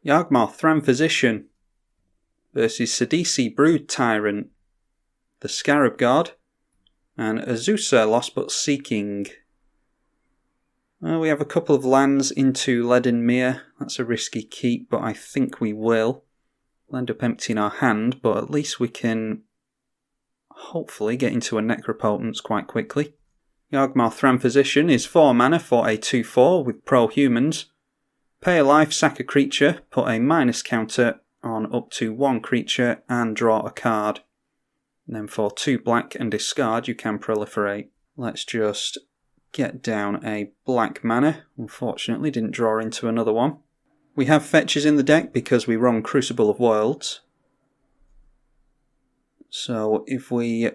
Yawgmoth Thran Physician versus Sidisi Brood Tyrant, the Scarab God, and Azusa Lost But Seeking. Well, we have a couple of lands into Leaden Mere. That's a risky keep, but I think we will. We'll end up emptying our hand, but at least we can hopefully get into a Necropotence quite quickly. Yawgmoth Thran Physician is 4 mana for a 2/4 with pro-humans. Pay a life, sack a creature, put a minus counter on up to 1 creature and draw a card. And then for 2 black and discard you can proliferate. Let's just get down a black mana. Unfortunately didn't draw into another one. We have fetches in the deck because we run Crucible of Worlds. So if we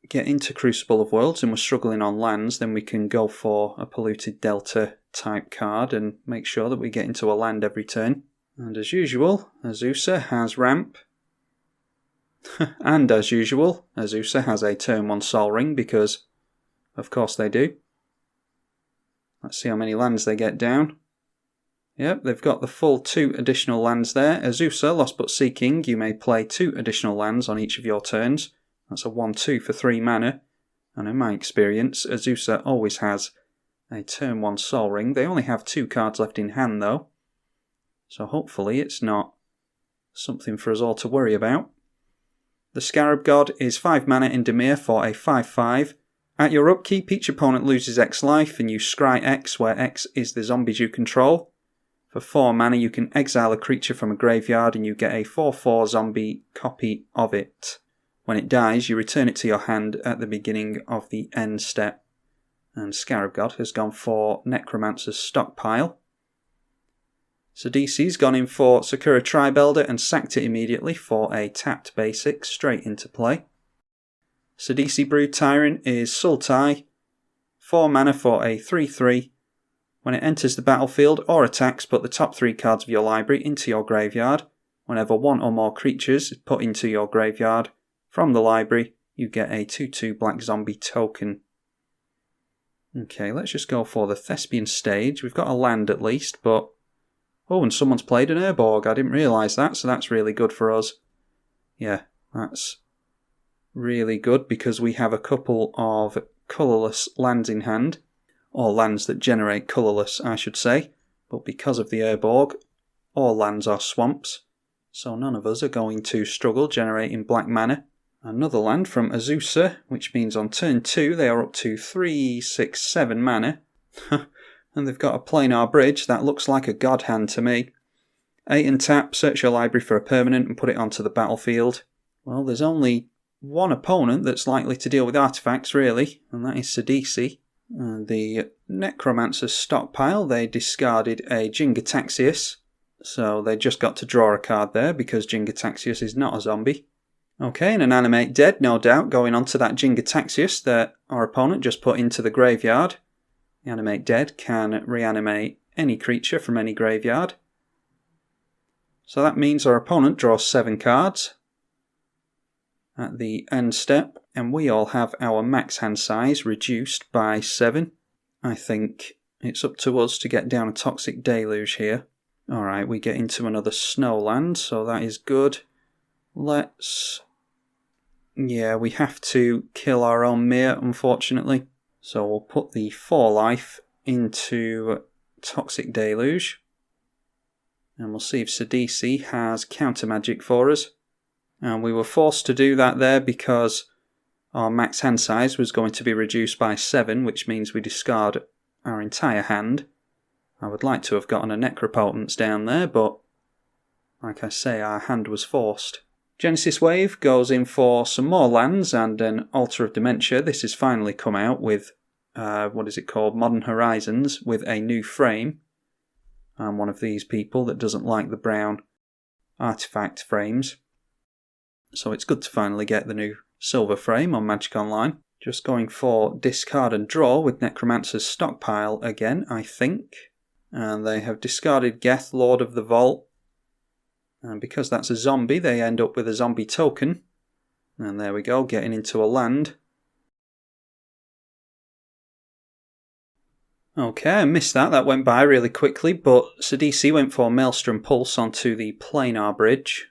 get into Crucible of Worlds and we're struggling on lands, then we can go for a Polluted Delta type card and make sure that we get into a land every turn. And as usual, Azusa has ramp. And as usual, Azusa has a turn 1 Sol Ring because of course they do. Let's see how many lands they get down. Yep, they've got the full 2 additional lands there. Azusa, Lost But Seeking, you may play 2 additional lands on each of your turns. That's a 1/2 for 3 mana. And in my experience, Azusa always has a turn 1 Sol Ring. They only have 2 cards left in hand though. So hopefully it's not something for us all to worry about. The Scarab God is 5 mana in Dimir for a 5/5. At your upkeep, each opponent loses X life and you scry X, where X is the zombies you control. For 4 mana you can exile a creature from a graveyard and you get a 4/4 zombie copy of it. When it dies, you return it to your hand at the beginning of the end step. And Scarab God has gone for Necromancer's Stockpile. Sidisi's gone in for Sakura Tribelder and sacked it immediately for a tapped basic straight into play. Sidisi Brood Tyrant is Sultai, 4 mana for a 3/3. When it enters the battlefield or attacks, put the top 3 cards of your library into your graveyard. Whenever 1 or more creatures is put into your graveyard from the library, you get a 2/2 black zombie token. Okay, let's just go for the Thespian Stage. We've got a land at least, but oh, and someone's played an Urborg. I didn't realise that, so that's really good for us. Yeah, that's really good because we have a couple of colourless lands in hand. Or lands that generate colourless, I should say. But because of the Urborg, all lands are swamps. So none of us are going to struggle generating black mana. Another land from Azusa, which means on turn 2 they are up to 3, 6, 7 mana. And they've got a planar bridge. That looks like a god hand to me. 8 and tap, search your library for a permanent and put it onto the battlefield. Well, there's only one opponent that's likely to deal with artifacts, really, and that is Sidisi. The Necromancer's Stockpile, they discarded a Jingataxius, so they just got to draw a card there because Jingataxius is not a zombie. Okay, and an Animate Dead, no doubt, going on to that Jingataxius that our opponent just put into the graveyard. The Animate Dead can reanimate any creature from any graveyard. So that means our opponent draws 7 cards at the end step, and we all have our max hand size reduced by 7. I think it's up to us to get down a Toxic Deluge here. Alright, we get into another Snowland, so that is good. Yeah, we have to kill our own Mere, unfortunately. So we'll put the 4 life into Toxic Deluge. And we'll see if Sidisi has counter magic for us. And we were forced to do that there because our max hand size was going to be reduced by 7, which means we discard our entire hand. I would like to have gotten a Necropotence down there, but like I say, our hand was forced. Genesis Wave goes in for some more lands and an Altar of Dementia. This has finally come out with, what is it called? Modern Horizons, with a new frame. I'm one of these people that doesn't like the brown artifact frames. So it's good to finally get the new silver frame on Magic Online. Just going for discard and draw with Necromancer's Stockpile again, I think. And they have discarded Geth, Lord of the Vault. And because that's a zombie, they end up with a zombie token. And there we go, getting into a land. Okay, I missed that. That went by really quickly, but Sidisi went for Maelstrom Pulse onto the Planar Bridge,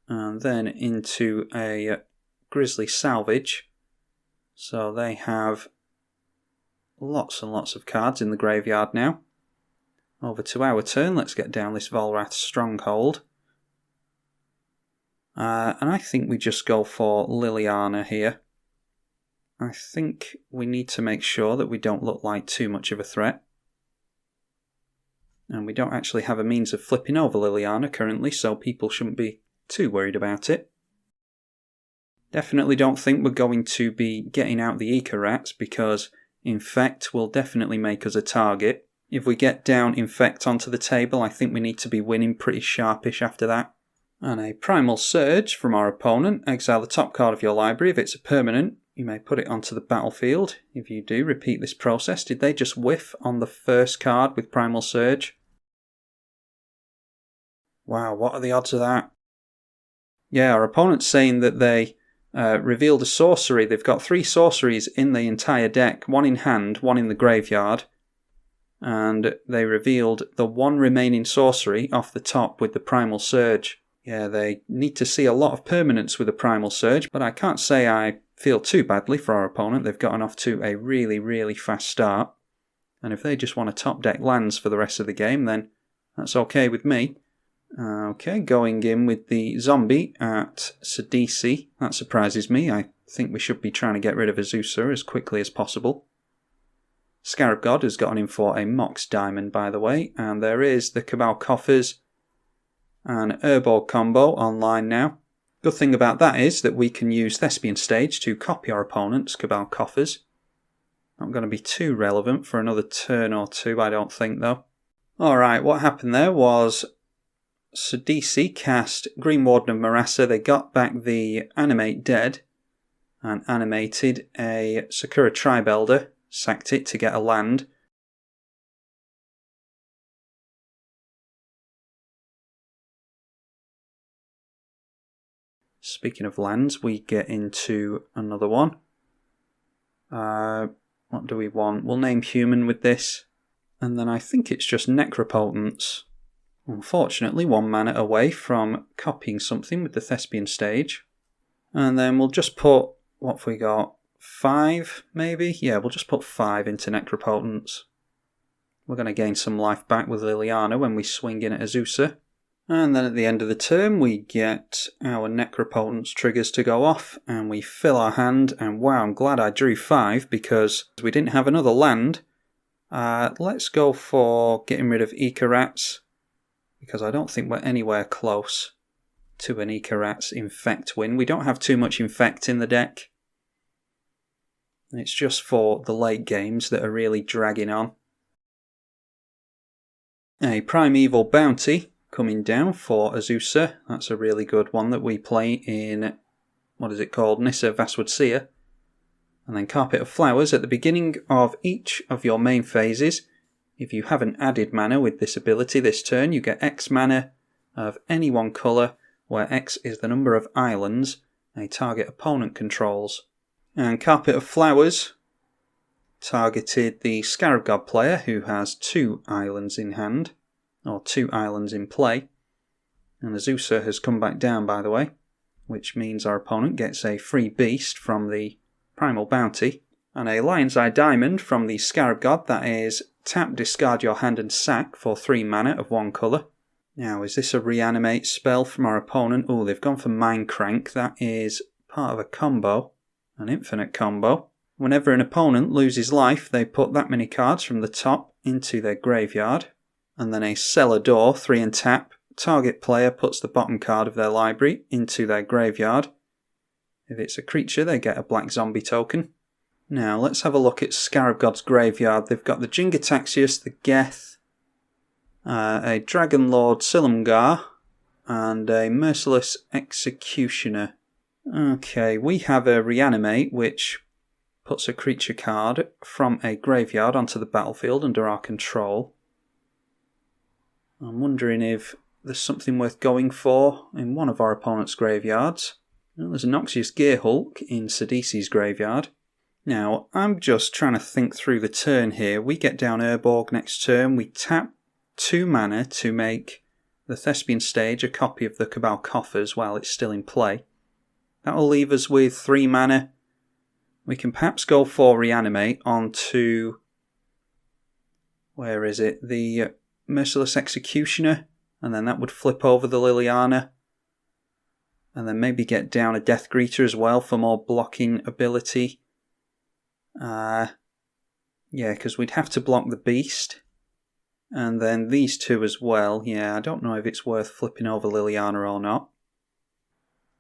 and then into a Grizzly Salvage. So they have lots and lots of cards in the graveyard now. Over to our turn, let's get down this Volrath Stronghold. And I think we just go for Liliana here. I think we need to make sure that we don't look like too much of a threat. And we don't actually have a means of flipping over Liliana currently, so people shouldn't be too worried about it. Definitely don't think we're going to be getting out the Eco Rats, because Infect will definitely make us a target. If we get down Infect onto the table, I think we need to be winning pretty sharpish after that. And a Primal Surge from our opponent. Exile the top card of your library. If it's a permanent, you may put it onto the battlefield. If you do, repeat this process. Did they just whiff on the first card with Primal Surge? Wow, what are the odds of that? Yeah, our opponent's saying that they revealed a sorcery. They've got 3 sorceries in the entire deck. 1 in hand, 1 in the graveyard. And they revealed the 1 remaining sorcery off the top with the Primal Surge. Yeah, they need to see a lot of permanents with a Primal Surge, but I can't say I feel too badly for our opponent. They've gotten off to a really, really fast start. And if they just want to top deck lands for the rest of the game, then that's okay with me. Okay, going in with the zombie at Sidisi. That surprises me. I think we should be trying to get rid of Azusa as quickly as possible. Scarab God has gotten in for a Mox Diamond, by the way. And there is the Cabal Coffers and Herbal combo online now. Good thing about that is that we can use Thespian Stage to copy our opponent's Cabal Coffers. Not going to be too relevant for another turn or two, I don't think, though. Alright, what happened there was Sidisi cast Green Warden of Marassa. They got back the Animate Dead and animated a Sakura Tribe Elder, sacked it to get a land. Speaking of lands, we get into another one. What do we want? We'll name Human with this. And then I think it's just Necropotence. Unfortunately, 1 mana away from copying something with the Thespian Stage. And then we'll just put, what have we got? 5, maybe? Yeah, we'll just put 5 into Necropotence. We're going to gain some life back with Liliana when we swing in at Azusa. And then at the end of the turn, we get our Necropotence triggers to go off, and we fill our hand, and wow, I'm glad I drew 5, because we didn't have another land. Let's go for getting rid of Eco Rats, because I don't think we're anywhere close to an Eco Rats Infect win. We don't have too much Infect in the deck. It's just for the late games that are really dragging on. A Primeval Bounty coming down for Azusa. That's a really good one that we play in, what is it called? Nissa Vastwood Seer. And then Carpet of Flowers. At the beginning of each of your main phases, if you haven't added mana with this ability this turn, you get X mana of any one colour, where X is the number of islands a target opponent controls. And Carpet of Flowers targeted the Scarab God player, who has 2 islands in hand, or 2 islands in play. And Azusa has come back down, by the way, which means our opponent gets a free beast from the Primal Bounty. And a Lion's Eye Diamond from the Scarab God, that is tap, discard your hand and sack for 3 mana of 1 colour. Now, is this a reanimate spell from our opponent? Oh, they've gone for Mind Crank. That is part of a combo, an infinite combo. Whenever an opponent loses life, they put that many cards from the top into their graveyard. And then a Cellar Door, 3 and tap. Target player puts the bottom card of their library into their graveyard. If it's a creature, they get a black zombie token. Now, let's have a look at Scarab God's graveyard. They've got the Jingataxius, the Geth, a Dragon Lord Silumgar, and a Merciless Executioner. Okay, we have a Reanimate, which puts a creature card from a graveyard onto the battlefield under our control. I'm wondering if there's something worth going for in one of our opponent's graveyards. Well, there's a Noxious Gearhulk in Sidisi's graveyard. Now, I'm just trying to think through the turn here. We get down Urborg next turn. We tap 2 mana to make the Thespian Stage a copy of the Cabal Coffers while it's still in play. That will leave us with 3 mana. We can perhaps go for Reanimate onto... where is it? The Merciless Executioner. And then that would flip over the Liliana. And then maybe get down a Death Greeter as well for more blocking ability. Yeah, because we'd have to block the Beast. And then these 2 as well. Yeah, I don't know if it's worth flipping over Liliana or not.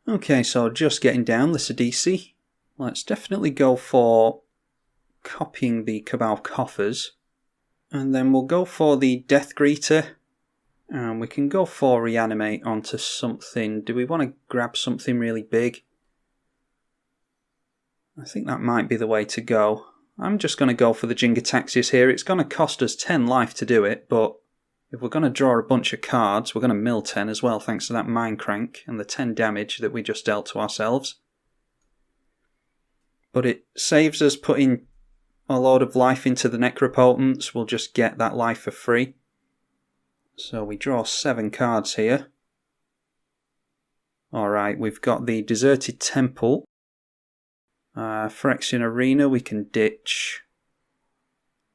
Okay, so just getting down the Sidisi. Let's definitely go for copying the Cabal Coffers. And then we'll go for the Death Greeter. And we can go for Reanimate onto something. Do we want to grab something really big? I think that might be the way to go. I'm just going to go for the Jingataxias here. It's going to cost us 10 life to do it, but if we're going to draw a bunch of cards, we're going to mill 10 as well, thanks to that Mind Crank and the 10 damage that we just dealt to ourselves. But it saves us putting a load of life into the Necropotents. We'll just get that life for free. So we draw 7 cards here. Alright, we've got the Deserted Temple. Phyrexian Arena we can ditch.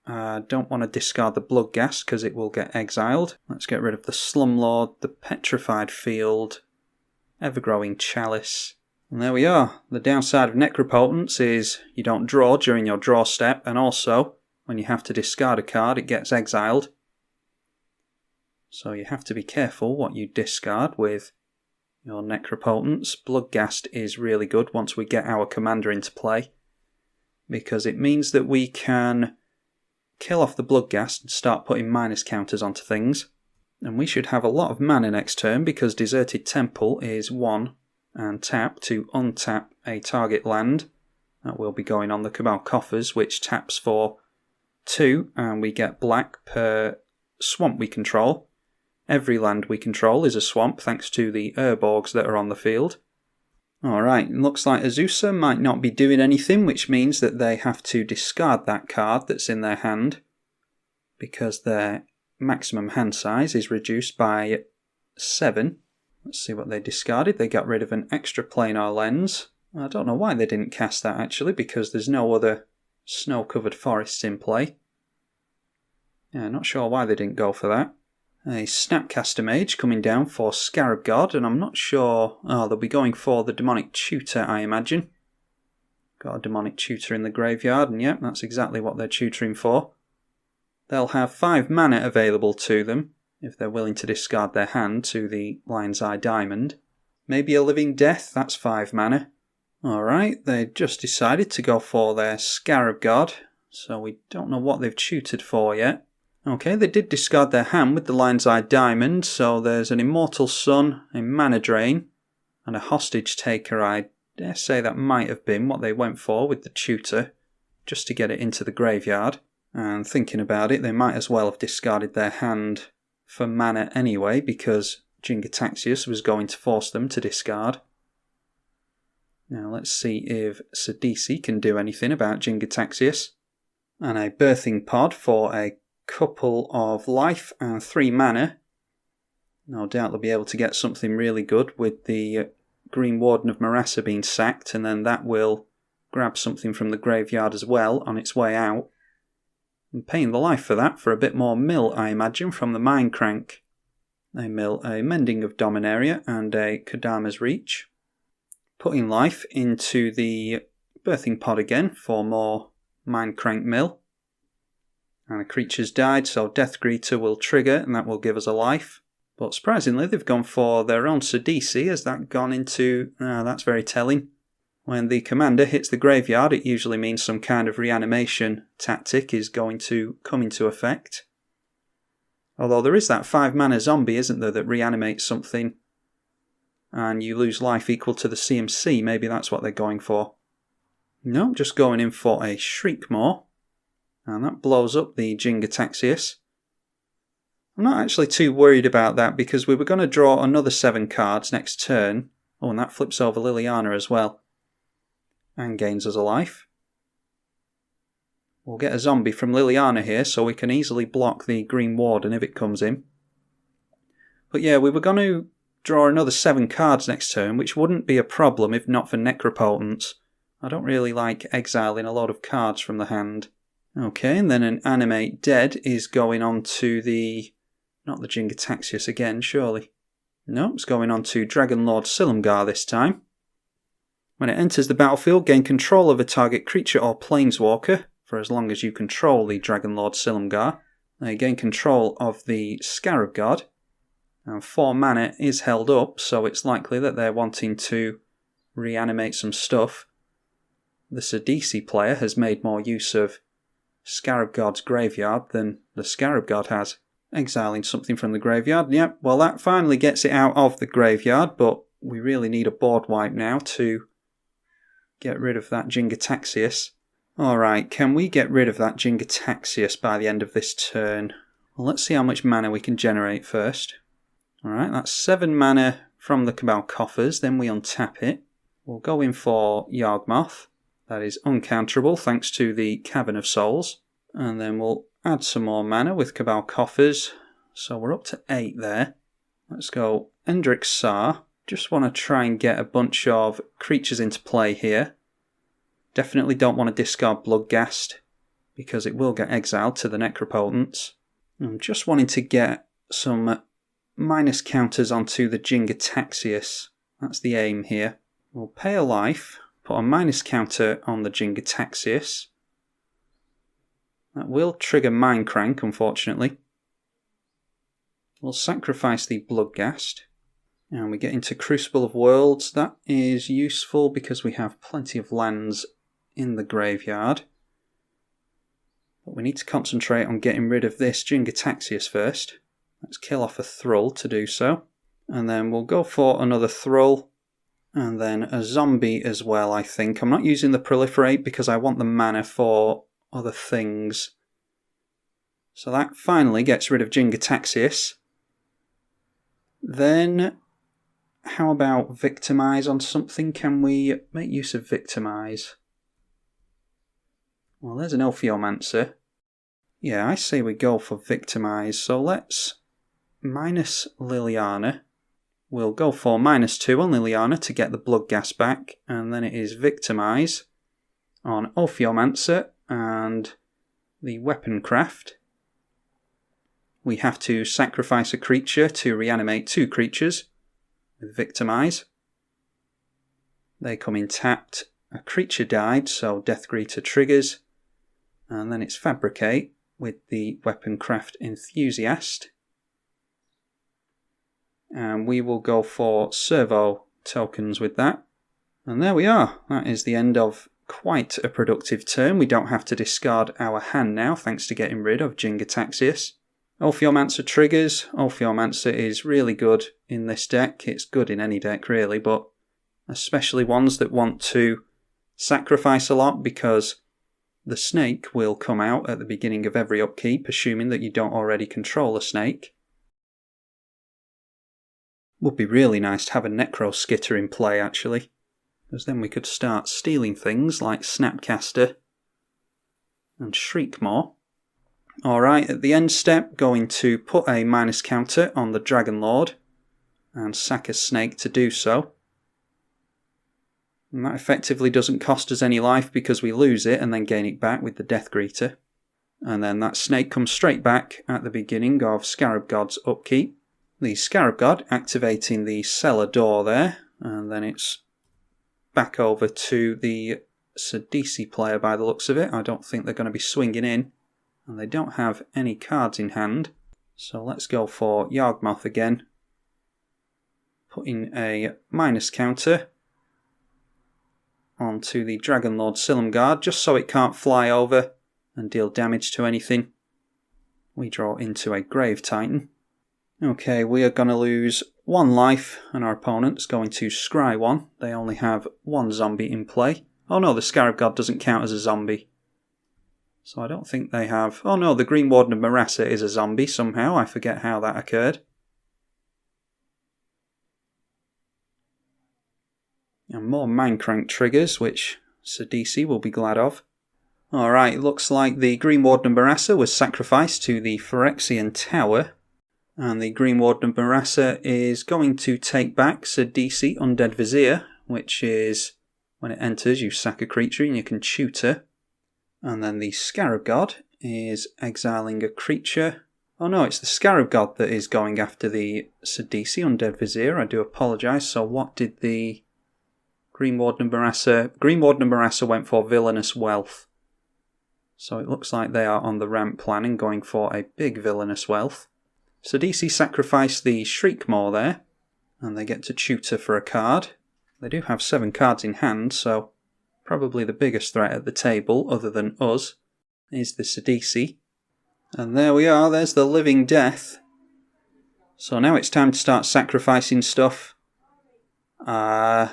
Don't want to discard the Bloodghast because it will get exiled. Let's get rid of the Slumlord, the Petrified Field, Evergrowing Chalice. And there we are. The downside of Necropotents is you don't draw during your draw step, and also when you have to discard a card it gets exiled. So you have to be careful what you discard with your Necropotents. Bloodghast is really good once we get our commander into play, because it means that we can kill off the Bloodghast and start putting minus counters onto things. And we should have a lot of mana next turn because Deserted Temple is 1 and tap to untap a target land. That will be going on the Cabal Coffers, which taps for 2 and we get black per swamp we control. Every land we control is a swamp thanks to the Urborgs that are on the field. Alright, looks like Azusa might not be doing anything, which means that they have to discard that card that's in their hand, because their maximum hand size is reduced by 7. Let's see what they discarded. They got rid of an extra planar lens. I don't know why they didn't cast that actually, because there's no other snow-covered forests in play. Yeah, not sure why they didn't go for that. A Snapcaster Mage coming down for Scarab God, and I'm not sure... Oh, they'll be going for the Demonic Tutor, I imagine. Got a Demonic Tutor in the graveyard, and yep, that's exactly what they're tutoring for. They'll have 5 mana available to them, if they're willing to discard their hand to the Lion's Eye Diamond. Maybe a Living Death, that's 5 mana. Alright, they just decided to go for their Scarab God, so we don't know what they've tutored for yet. Okay, they did discard their hand with the Lion's Eye Diamond, so there's an Immortal Sun, a Mana Drain, and a Hostage Taker. I dare say that might have been what they went for with the tutor, just to get it into the graveyard. And thinking about it, they might as well have discarded their hand for mana anyway, because Jingataxias was going to force them to discard. Now let's see if Sidisi can do anything about Jingataxias. And a Birthing Pod for a couple of life and 3 mana. No doubt they'll be able to get something really good with the Green Warden of Marassa being sacked, and then that will grab something from the graveyard as well on its way out. And paying the life for that for a bit more mill, I imagine, from the Mind Crank. They mill a Mending of Dominaria and a Kodama's Reach. Putting life into the Birthing Pod again for more Mind Crank mill. And a creature's died, so Death Greeter will trigger, and that will give us a life. But surprisingly, they've gone for their own Sidisi. Has that gone into... that's very telling. When the commander hits the graveyard, it usually means some kind of reanimation tactic is going to come into effect. Although there is that 5 mana zombie, isn't there, that reanimates something, and you lose life equal to the CMC. Maybe that's what they're going for. No, just going in for a Shriekmaw. And that blows up the Jingataxias. I'm not actually too worried about that because we were going to draw another 7 cards next turn. Oh, and that flips over Liliana as well. And gains us a life. We'll get a zombie from Liliana here, so we can easily block the Green Warden if it comes in. But yeah, we were going to draw another 7 cards next turn, which wouldn't be a problem if not for Necropotence. I don't really like exiling a lot of cards from the hand. Okay, and then an Animate Dead is going on to the... not the Jingataxius again, surely. No, it's going on to Dragonlord Silumgar this time. When it enters the battlefield, gain control of a target creature or planeswalker, for as long as you control the Dragonlord Silumgar. They gain control of the Scarab God. And 4 mana is held up, so it's likely that they're wanting to reanimate some stuff. The Sidisi player has made more use of Scarab God's graveyard than the Scarab God has. Exiling something from the graveyard. Yep, well that finally gets it out of the graveyard, but we really need a board wipe now to get rid of that Jingataxius. Alright, can we get rid of that Jingataxius by the end of this turn? Well, let's see how much mana we can generate first. Alright, that's 7 mana from the Cabal Coffers, then we untap it. We'll go in for Yawgmoth. That is uncounterable thanks to the Cavern of Souls. And then we'll add some more mana with Cabal Coffers. So we're up to 8 there. Let's go Endrick Sar. Just want to try and get a bunch of creatures into play here. Definitely don't want to discard Bloodghast, because it will get exiled to the Necropotence. I'm just wanting to get some minus counters onto the Jingataxius. That's the aim here. We'll pay a life, put a minus counter on the Jingataxius. That will trigger Mindcrank, unfortunately. We'll sacrifice the Bloodghast. And we get into Crucible of Worlds. That is useful because we have plenty of lands in the graveyard. But we need to concentrate on getting rid of this Jingataxius first. Let's kill off a Thrall to do so. And then we'll go for another Thrall. And then a zombie as well, I think. I'm not using the Proliferate because I want the mana for other things. So that finally gets rid of Jingataxius. Then, how about Victimize on something? Can we make use of Victimize? Well, there's an Ophiomancer. Yeah, I say we go for Victimize. So let's minus Liliana. We'll go for -2 on Liliana to get the Bloodghast back. And then it is Victimize on Ophiomancer and the Weaponcraft. We have to sacrifice a creature to reanimate 2 creatures with Victimize. They come in tapped. A creature died, so Deathgreeter triggers. And then it's Fabricate with the Weaponcraft Enthusiast. And we will go for Servo tokens with that. And there we are. That is the end of quite a productive turn. We don't have to discard our hand now, thanks to getting rid of Jingataxius. Ophiomancer triggers. Ophiomancer is really good in this deck. It's good in any deck, really, but especially ones that want to sacrifice a lot, because the snake will come out at the beginning of every upkeep, assuming that you don't already control a snake. Would be really nice to have a Necroskitter in play, actually, because then we could start stealing things like Snapcaster and Shriekmaw. Alright, at the end step, going to put a minus counter on the Dragonlord and sack a snake to do so. And that effectively doesn't cost us any life because we lose it and then gain it back with the Deathgreeter. And then that snake comes straight back at the beginning of Scarab God's upkeep. The Scarab God activating the cellar door there, and then it's back over to the Sidisi player by the looks of it. I don't think they're going to be swinging in, and they don't have any cards in hand. So let's go for Yawgmoth again, putting a minus counter onto the Dragonlord Silumgar, just so it can't fly over and deal damage to anything. We draw into a Grave Titan. Okay, we are going to lose 1 life, and our opponent's going to scry 1. They only have 1 zombie in play. Oh no, the Scarab God doesn't count as a zombie. So I don't think they have... Oh no, the Green Warden of Marassa is a zombie somehow. I forget how that occurred. And more Mindcrank triggers, which Sidisi will be glad of. Alright, looks like the Green Warden of Marassa was sacrificed to the Phyrexian Tower. And the Green Warden of Marassa is going to take back Sidisi Undead Vizier, which is, when it enters, you sack a creature and you can tutor. And then the Scarab God is exiling a creature. Oh no, it's the Scarab God that is going after the Sidisi Undead Vizier. I do apologise. So what did the Green Warden of Marassa... Green Warden of Marassa went for Villainous Wealth. So it looks like they are on the ramp plan and going for a big Villainous Wealth. Sidisi sacrificed the Yawgmoth there, and they get to tutor for a card. They do have 7 cards in hand, so probably the biggest threat at the table, other than us, is the Sidisi. And there we are, there's the Living Death. So now it's time to start sacrificing stuff. Yeah,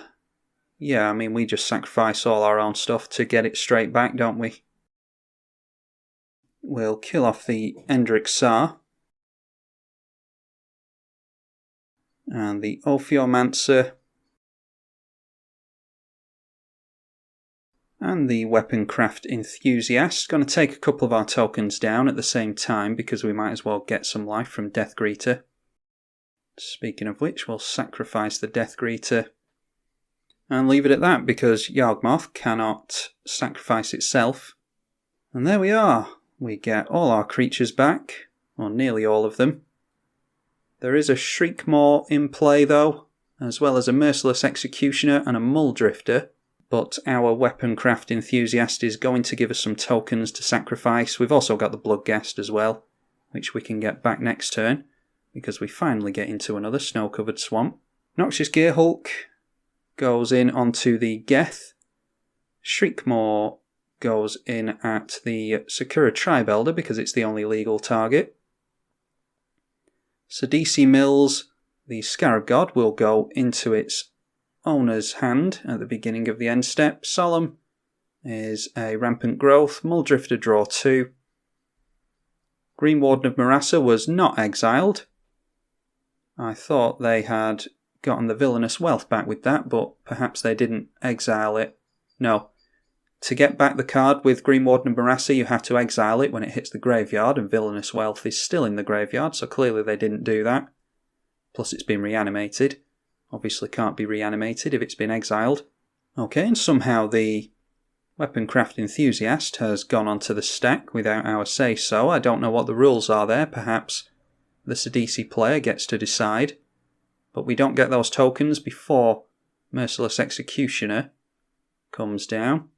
I mean, we just sacrifice all our own stuff to get it straight back, don't we? We'll kill off the Endrick Sar. And the Ophiomancer. And the Weaponcraft Enthusiast. Going to take a couple of our tokens down at the same time because we might as well get some life from Death Greeter. Speaking of which, we'll sacrifice the Death Greeter. And leave it at that because Yawgmoth cannot sacrifice itself. And there we are. We get all our creatures back. Or nearly all of them. There is a Yawgmoth in play though, as well as a Merciless Executioner and a Mulldrifter, but our Weaponcraft Enthusiast is going to give us some tokens to sacrifice. We've also got the Bloodghast as well, which we can get back next turn, because we finally get into another snow-covered swamp. Noxious Gearhulk goes in onto the Geth. Yawgmoth goes in at the Sakura Tribalder because it's the only legal target. Sidisi Mills, the Scarab God, will go into its owner's hand at the beginning of the end step. Solemn is a Rampant Growth. Mulldrifter draw 2. Green Warden of Marassa was not exiled. I thought they had gotten the Villainous Wealth back with that, but perhaps they didn't exile it. No. To get back the card with Green Warden of Marassa, you have to exile it when it hits the graveyard, and Villainous Wealth is still in the graveyard, so clearly they didn't do that. Plus it's been reanimated. Obviously can't be reanimated if it's been exiled. Okay, and somehow the Weaponcraft Enthusiast has gone onto the stack without our say-so. I don't know what the rules are there. Perhaps the Sidisi player gets to decide. But we don't get those tokens before Merciless Executioner comes down.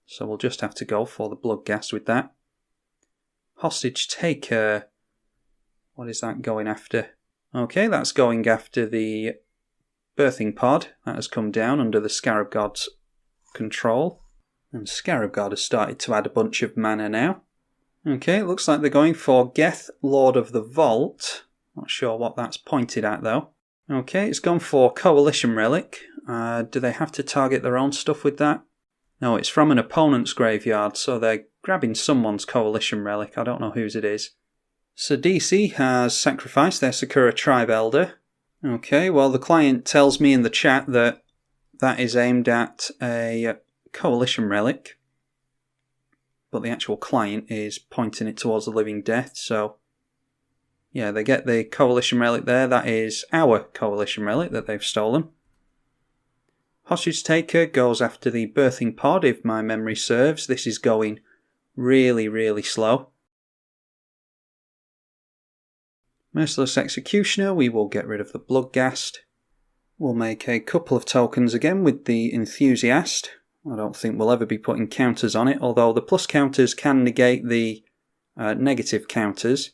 So we'll just have to go for the Bloodghast with that. Hostage Taker. What is that going after? Okay, that's going after the Birthing Pod. That has come down under the Scarab God's control. And Scarab God has started to add a bunch of mana now. Okay, it looks like they're going for Geth, Lord of the Vault. Not sure what that's pointed at though. Okay, it's gone for Coalition Relic. Do they have to target their own stuff with that? No, it's from an opponent's graveyard, so they're grabbing someone's Coalition Relic. I don't know whose it is. Sidisi has sacrificed their Sakura Tribe Elder. Okay, well the client tells me in the chat that that is aimed at a Coalition Relic. But the actual client is pointing it towards the Living Death, so... yeah, they get the Coalition Relic there. That is our Coalition Relic that they've stolen. Hostage Taker goes after the Birthing Pod, if my memory serves. This is going really, really slow. Merciless Executioner, we will get rid of the Bloodghast. We'll make a couple of tokens again with the Enthusiast. I don't think we'll ever be putting counters on it, although the plus counters can negate the negative counters.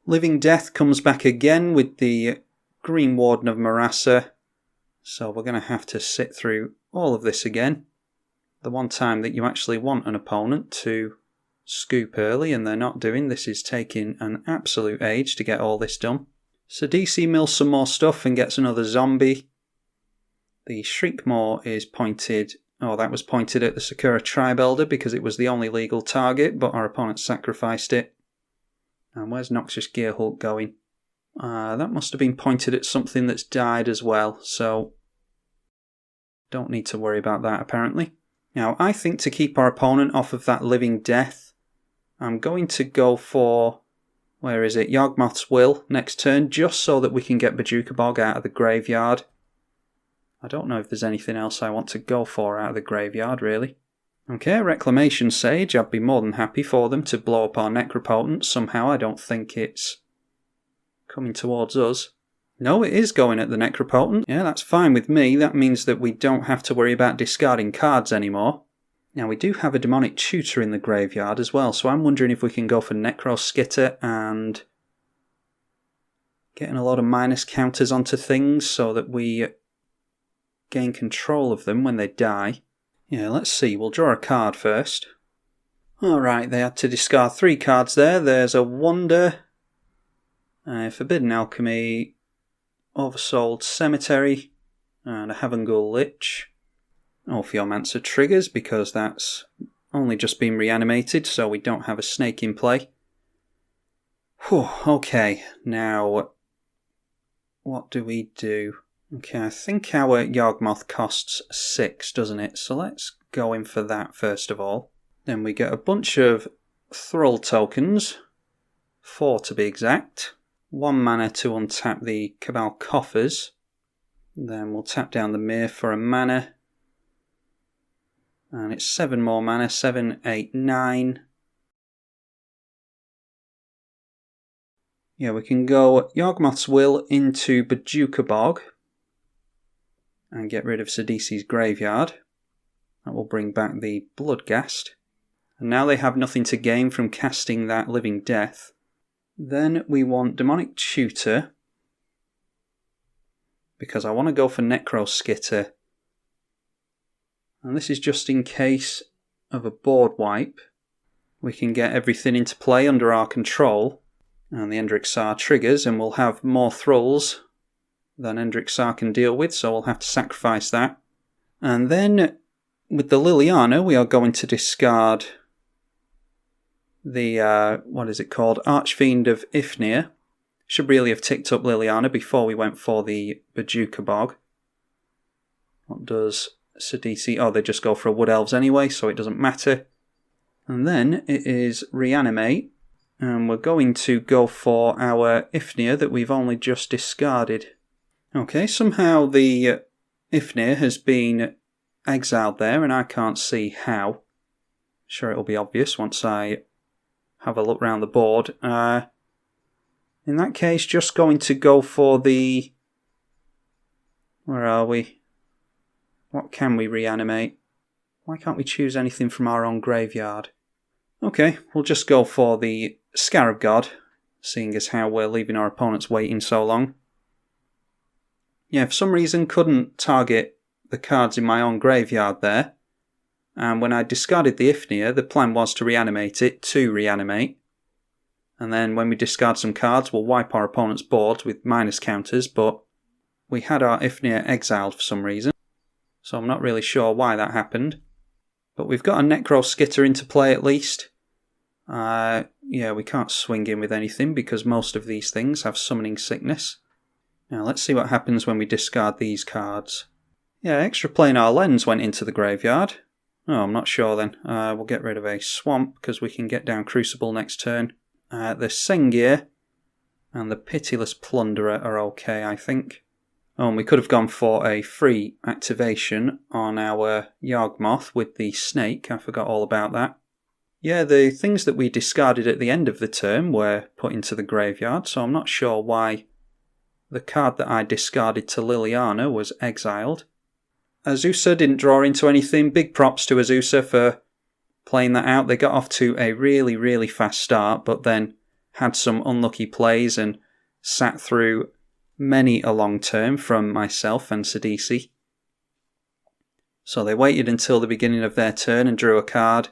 Living Death comes back again with the Green Warden of Marassa. So we're going to have to sit through all of this again. The one time that you actually want an opponent to scoop early and they're not doing. This is taking an absolute age to get all this done. Sidisi mills some more stuff and gets another zombie. The Yawgmoth is pointed... oh, that was pointed at the Sakura Tribe Elder because it was the only legal target, but our opponent sacrificed it. And where's Noxious Gearhulk going? That must have been pointed at something that's died as well, so don't need to worry about that apparently. Now, I think to keep our opponent off of that living death, I'm going to go for, where is it, Yawgmoth's Will next turn, just so that we can get Bojuka Bog out of the graveyard. I don't know if there's anything else I want to go for out of the graveyard, really. Okay, Reclamation Sage, I'd be more than happy for them to blow up our Necropotent. Somehow I don't think it's coming towards us. No, it is going at the Necropotent. Yeah, that's fine with me. That means that we don't have to worry about discarding cards anymore. Now, we do have a Demonic Tutor in the graveyard as well, so I'm wondering if we can go for Necro Skitter and getting a lot of minus counters onto things so that we gain control of them when they die. Yeah, let's see. We'll draw a card first. Alright, they had to discard 3 cards there. There's a Wonder, Forbidden Alchemy, Oversouled Cemetery, and a Havengul Lich. Orpheomancer triggers because that's only just been reanimated, so we don't have a snake in play. Whew, okay, now what do we do? Okay, I think our Yawgmoth costs 6, doesn't it? So let's go in for that first of all. Then we get a bunch of Thrall tokens, 4 to be exact. 1 mana to untap the Cabal Coffers. Then we'll tap down the Mirror for a mana. And it's 7 more mana, 7, 8, 9. Yeah, we can go Yawgmoth's Will into Bojuka Bog and get rid of Sidisi's graveyard. That will bring back the Bloodghast. And now they have nothing to gain from casting that Living Death. Then we want Demonic Tutor, because I want to go for Necro Skitter. And this is just in case of a board wipe. We can get everything into play under our control. And the Endrixar triggers, and we'll have more Thralls than Endrixar can deal with, so we'll have to sacrifice that. And then, with the Liliana, we are going to discard the, what is it called? Archfiend of Ifnir. Should really have ticked up Liliana before we went for the Bojuka Bog. What does Sidisi? Oh, they just go for a Wood Elves anyway, so it doesn't matter. And then it is Reanimate, and we're going to go for our Ifnir that we've only just discarded. Okay, somehow the Ifnir has been exiled there, and I can't see how. Sure, it'll be obvious once I have a look round the board. In that case, just going to go for the... Where are we? What can we reanimate? Why can't we choose anything from our own graveyard? Okay, we'll just go for the Scarab God, seeing as how we're leaving our opponents waiting so long. Yeah, for some reason couldn't target the cards in my own graveyard there. And when I discarded the Ifnir, the plan was to reanimate it, to reanimate. And then when we discard some cards, we'll wipe our opponent's board with minus counters, but we had our Ifnir exiled for some reason. So I'm not really sure why that happened. But we've got a Necro Skitter into play at least. Yeah, we can't swing in with anything because most of these things have Summoning Sickness. Now let's see what happens when we discard these cards. Yeah, Extra Planar Lens went into the graveyard. Oh, I'm not sure then. We'll get rid of a Swamp because we can get down Crucible next turn. The Sengir and the Pitiless Plunderer are okay, I think. Oh, and we could have gone for a free activation on our Yawgmoth with the Snake. I forgot all about that. Yeah, the things that we discarded at the end of the turn were put into the graveyard, so I'm not sure why the card that I discarded to Liliana was exiled. Azusa didn't draw into anything. Big props to Azusa for playing that out. They got off to a really, really fast start, but then had some unlucky plays and sat through many a long turn from myself and Sidisi. So they waited until the beginning of their turn and drew a card.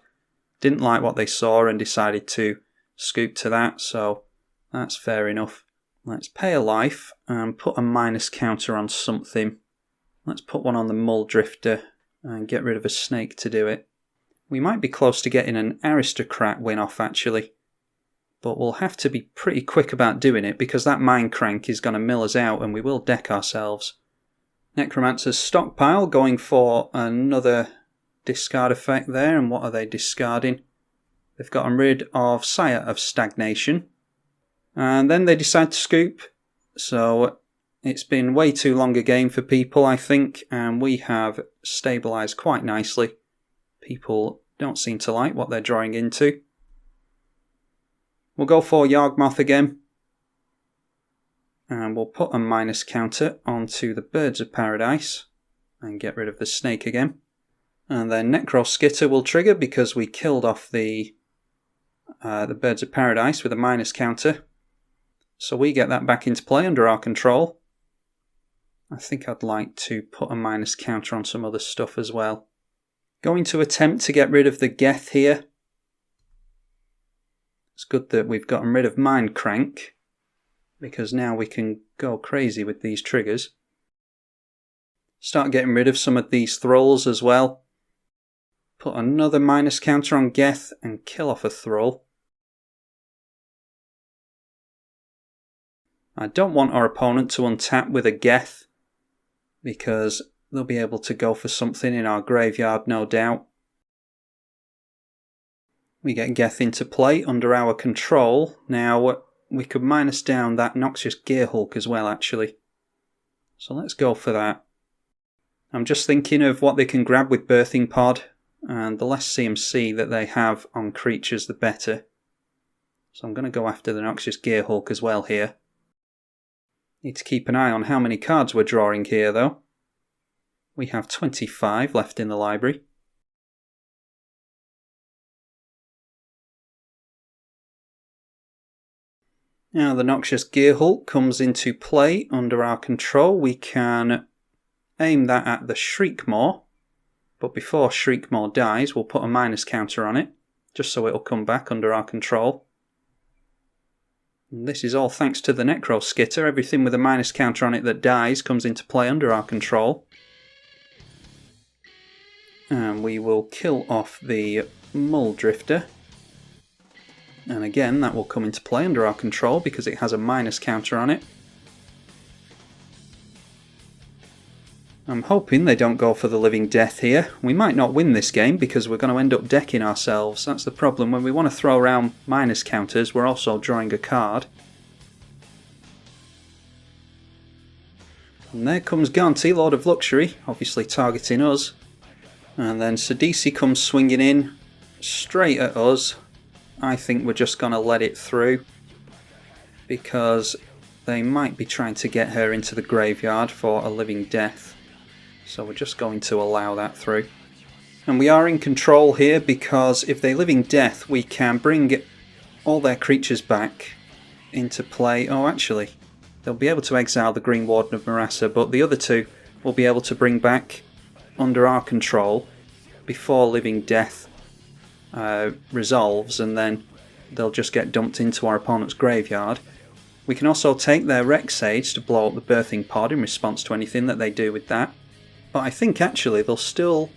Didn't like what they saw and decided to scoop to that, so that's fair enough. Let's pay a life and put a minus counter on something. Let's put one on the Muldrifter and get rid of a snake to do it. We might be close to getting an Aristocrat win off actually, but we'll have to be pretty quick about doing it because that Mind Crank is going to mill us out and we will deck ourselves. Necromancer's Stockpile going for another discard effect there, and what are they discarding? They've gotten rid of Sire of Stagnation, and then they decide to scoop, so it's been way too long a game for people, I think, and we have stabilised quite nicely. People don't seem to like what they're drawing into. We'll go for Yawgmoth again, and we'll put a minus counter onto the Birds of Paradise and get rid of the snake again. And then Skitter will trigger because we killed off the Birds of Paradise with a minus counter. So we get that back into play under our control. I think I'd like to put a minus counter on some other stuff as well. Going to attempt to get rid of the Geth here. It's good that we've gotten rid of Mind Crank, because now we can go crazy with these triggers. Start getting rid of some of these thralls as well. Put another minus counter on Geth and kill off a thrall. I don't want our opponent to untap with a Geth, because they'll be able to go for something in our graveyard, no doubt. We get Geth into play under our control. Now, we could minus down that Noxious Gearhulk as well, actually. So let's go for that. I'm just thinking of what they can grab with Birthing Pod, and the less CMC that they have on creatures, the better. So I'm going to go after the Noxious Gearhulk as well here. Need to keep an eye on how many cards we're drawing here, though. We have 25 left in the library. Now the Noxious Gearhulk comes into play under our control. We can aim that at the Shriekmaw, but before Shriekmaw dies we'll put a minus counter on it, just so it'll come back under our control. And this is all thanks to the Skitter. Everything with a minus counter on it that dies comes into play under our control. And we will kill off the Muldrifter. And again, that will come into play under our control because it has a minus counter on it. I'm hoping they don't go for the Living Death here. We might not win this game because we're going to end up decking ourselves. That's the problem. When we want to throw around minus counters, we're also drawing a card. And there comes Ganti, Lord of Luxury, obviously targeting us. And then Sidisi comes swinging in straight at us. I think we're just going to let it through because they might be trying to get her into the graveyard for a Living Death. So we're just going to allow that through. And we are in control here because if they Living Death, we can bring all their creatures back into play. Oh, actually, they'll be able to exile the Green Warden of Marassa, but the other two will be able to bring back under our control before Living Death resolves, and then they'll just get dumped into our opponent's graveyard. We can also take their Rex Sage to blow up the Birthing Pod in response to anything that they do with that. But I think actually they'll still...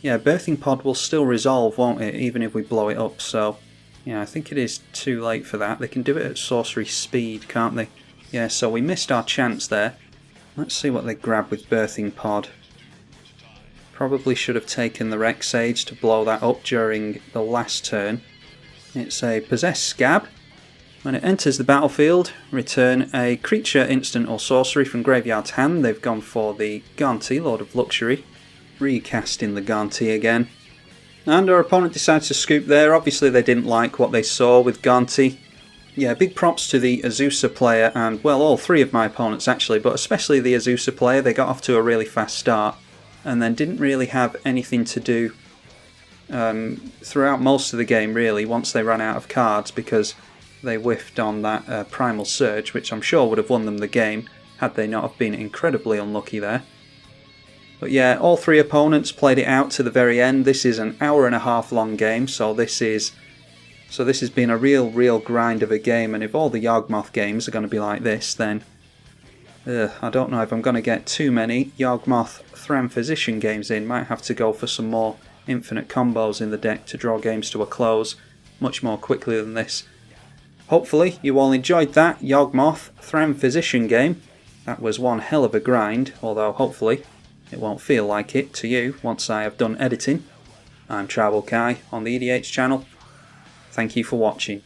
yeah, Birthing Pod will still resolve, won't it, even if we blow it up, so... yeah, I think it is too late for that. They can do it at sorcery speed, can't they? Yeah, so we missed our chance there. Let's see what they grab with Birthing Pod. Probably should have taken the Rex Sage to blow that up during the last turn. It's a Possessed Scab. When it enters the battlefield, return a creature, instant or sorcery from graveyard's hand. They've gone for the Ganti, Lord of Luxury. Recasting the Ganti again. And our opponent decides to scoop there. Obviously they didn't like what they saw with Ganti. Yeah, big props to the Azusa player and, well, all three of my opponents actually, but especially the Azusa player. They got off to a really fast start and then didn't really have anything to do throughout most of the game, really, once they ran out of cards, because they whiffed on that Primal Surge, which I'm sure would have won them the game had they not have been incredibly unlucky there. But yeah, all three opponents played it out to the very end. This is an hour-and-a-half long game, so this has been a real grind of a game, and if all the Yawgmoth games are going to be like this, then I don't know if I'm going to get too many Yawgmoth Thran Physician games in. Might have to go for some more infinite combos in the deck to draw games to a close much more quickly than this. Hopefully you all enjoyed that Yawgmoth Thran Physician game. That was one hell of a grind, although hopefully it won't feel like it to you once I have done editing. I'm tribalkai on the EDH channel. Thank you for watching.